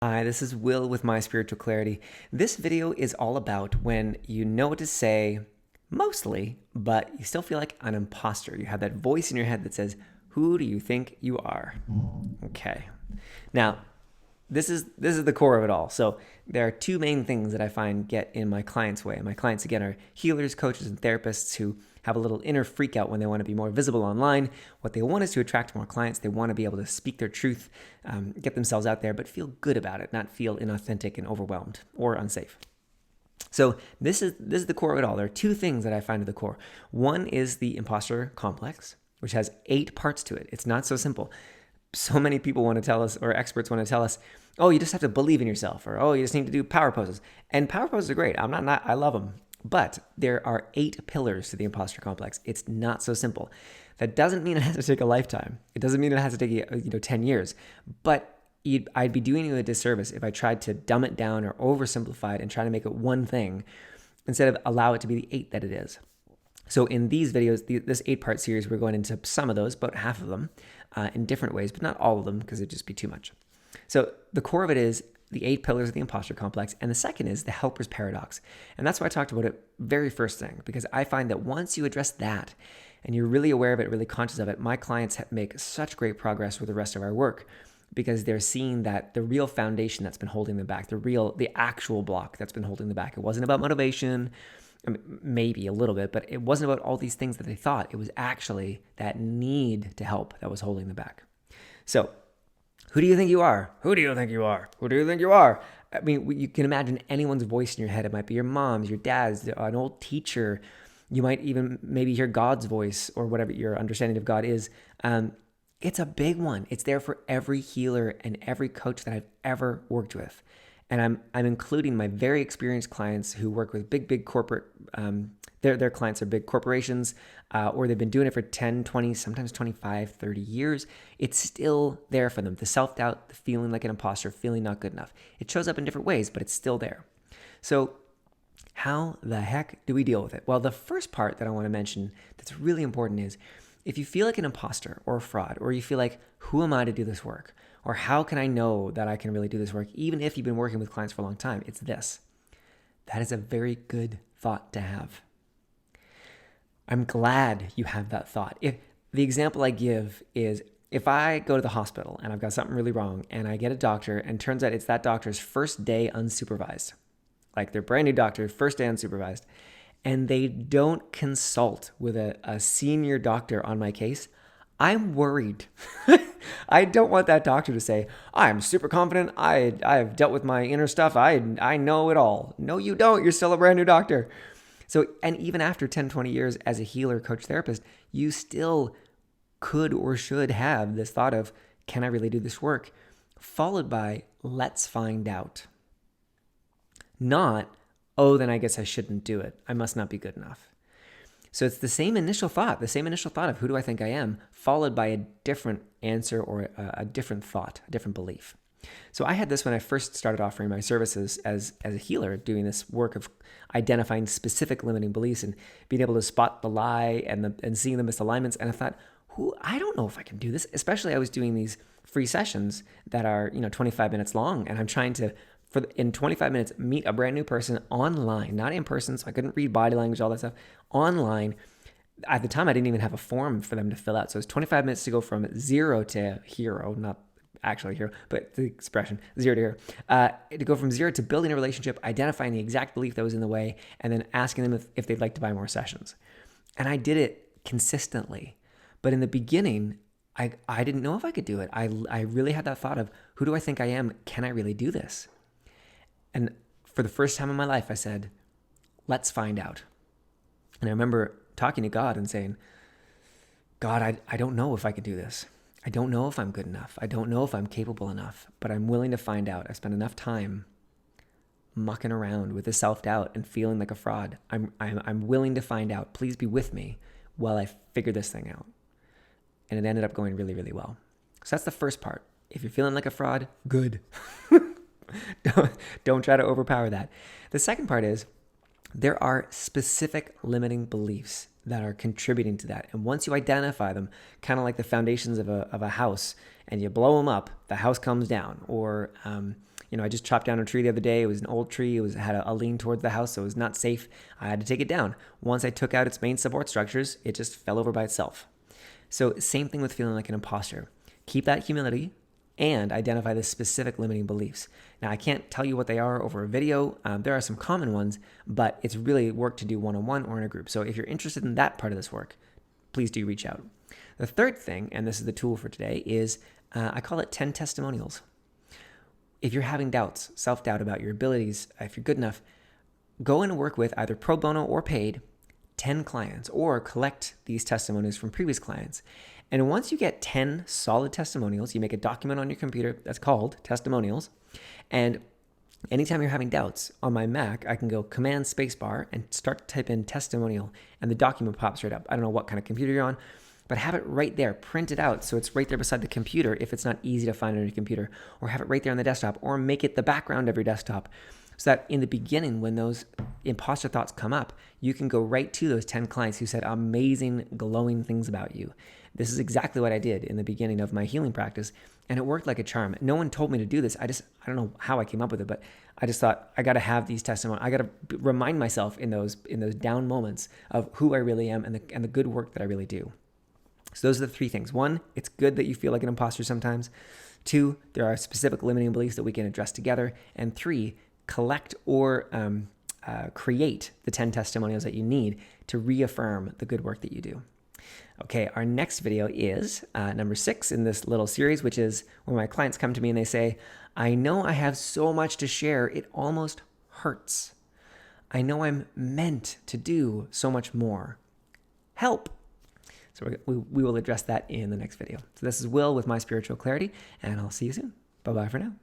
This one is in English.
Hi, this is Will with My Spiritual Clarity. This video is all about when you know what to say, mostly, but you still feel like an imposter. You have that voice in your head that says, "Who do you think you are?" Okay. Now, this is the core of it all. So there are two main things that I find get in my clients' way. And my clients, again, are healers, coaches, and therapists who have a little inner freak out when they want to be more visible online. What they want is to attract more clients. They want to be able to speak their truth, get themselves out there, but feel good about it, not feel inauthentic and overwhelmed or unsafe. So this is the core of it all. There are two things that I find at the core. One is the imposter complex, which has 8 parts to it. It's not so simple. So many people want to tell us, or experts want to tell us, oh, you just have to believe in yourself, or oh, you just need to do power poses. And power poses are great. I love them. But there are 8 pillars to the imposter complex. It's not so simple. That doesn't mean it has to take a lifetime. It doesn't mean it has to take 10 years. But I'd be doing you a disservice if I tried to dumb it down or oversimplify it and try to make it one thing instead of allow it to be the 8 that it is. So in these videos, this 8-part series, we're going into some of those, about half of them, in different ways, but not all of them because it'd just be too much. So the core of it is the 8 pillars of the imposter complex, and the second is the helper's paradox. And that's why I talked about it very first thing, because I find that once you address that and you're really aware of it, really conscious of it, my clients make such great progress with the rest of our work because they're seeing that the real foundation that's been holding them back, the actual block that's been holding them back. It wasn't about motivation. I mean, maybe a little bit, but it wasn't about all these things that they thought. It was actually that need to help that was holding them back. So, who do you think you are? Who do you think you are? Who do you think you are? I mean, you can imagine anyone's voice in your head. It might be your mom's, your dad's, an old teacher. You might even maybe hear God's voice or whatever your understanding of God is. It's a big one. It's there for every healer and every coach that I've ever worked with. And I'm including my very experienced clients who work with big corporate, their clients are big corporations, or they've been doing it for 10, 20, sometimes 25, 30 years. It's still there for them. The self-doubt, the feeling like an imposter, feeling not good enough. It shows up in different ways, but it's still there. So how the heck do we deal with it? Well, the first part that I want to mention that's really important is if you feel like an imposter or a fraud, or you feel like, who am I to do this work? Or how can I know that I can really do this work, even if you've been working with clients for a long time? It's this. That is a very good thought to have. I'm glad you have that thought. If the example I give is if I go to the hospital and I've got something really wrong and I get a doctor and turns out it's that doctor's first day unsupervised, like their brand new doctor, first day unsupervised, and they don't consult with a senior doctor on my case, I'm worried. I don't want that doctor to say, I'm super confident. I've dealt with my inner stuff. I know it all. No, you don't. You're still a brand new doctor. So, and even after 10, 20 years as a healer, coach, therapist, you still could or should have this thought of, can I really do this work? Followed by, let's find out. Not, oh, then I guess I shouldn't do it. I must not be good enough. So it's the same initial thought of who do I think I am, followed by a different answer or a different thought, a different belief. So I had this when I first started offering my services as a healer, doing this work of identifying specific limiting beliefs and being able to spot the lie and seeing the misalignments. And I thought, I don't know if I can do this. Especially I was doing these free sessions that are 25 minutes long, and I'm trying to in 25 minutes, meet a brand new person online, not in person, so I couldn't read body language, all that stuff, online. At the time, I didn't even have a form for them to fill out. So it's 25 minutes to go from 0 to hero, not actually hero, but the expression, 0 to hero. To go from 0 to building a relationship, identifying the exact belief that was in the way, and then asking them if they'd like to buy more sessions. And I did it consistently. But in the beginning, I didn't know if I could do it. I really had that thought of, who do I think I am? Can I really do this? And for the first time in my life, I said, let's find out. And I remember talking to God and saying, God, I don't know if I could do this. I don't know if I'm good enough. I don't know if I'm capable enough, but I'm willing to find out. I spent enough time mucking around with the self-doubt and feeling like a fraud. I'm willing to find out. Please be with me while I figure this thing out. And it ended up going really, really well. So that's the first part. If you're feeling like a fraud, good. Don't try to overpower that. The second part is there are specific limiting beliefs that are contributing to that. And once you identify them, kind of like the foundations of a house, and you blow them up, the house comes down. Or I just chopped down a tree the other day. It was an old tree. It had a lean towards the house, so it was not safe. I had to take it down. Once I took out its main support structures, it just fell over by itself. So same thing with feeling like an imposter. Keep that humility and identify the specific limiting beliefs. Now, I can't tell you what they are over a video. There are some common ones, but it's really work to do one-on-one or in a group. So if you're interested in that part of this work, please do reach out. The third thing, and this is the tool for today, is I call it 10 testimonials. If you're having doubts, self-doubt about your abilities, if you're good enough, go and work with either pro bono or paid 10 clients or collect these testimonies from previous clients. And once you get 10 solid testimonials, you make a document on your computer that's called testimonials. And anytime you're having doubts on my Mac, I can go Command Spacebar and start to type in testimonial, and the document pops right up. I don't know what kind of computer you're on, but have it right there, print it out so it's right there beside the computer if it's not easy to find on your computer, or have it right there on the desktop, or make it the background of your desktop so that in the beginning, when those imposter thoughts come up, you can go right to those 10 clients who said amazing, glowing things about you. This is exactly what I did in the beginning of my healing practice, and it worked like a charm. No one told me to do this. I don't know how I came up with it, but I just thought I got to have these testimonies. I got to remind myself in those down moments of who I really am and the good work that I really do. So those are the three things. One, it's good that you feel like an imposter sometimes. Two, there are specific limiting beliefs that we can address together. And three, collect or create the 10 testimonials that you need to reaffirm the good work that you do. Okay, our next video is number 6 in this little series, which is when my clients come to me and they say, I know I have so much to share, it almost hurts. I know I'm meant to do so much more. Help. So we will address that in the next video. So this is Will with My Spiritual Clarity, and I'll see you soon. Bye-bye for now.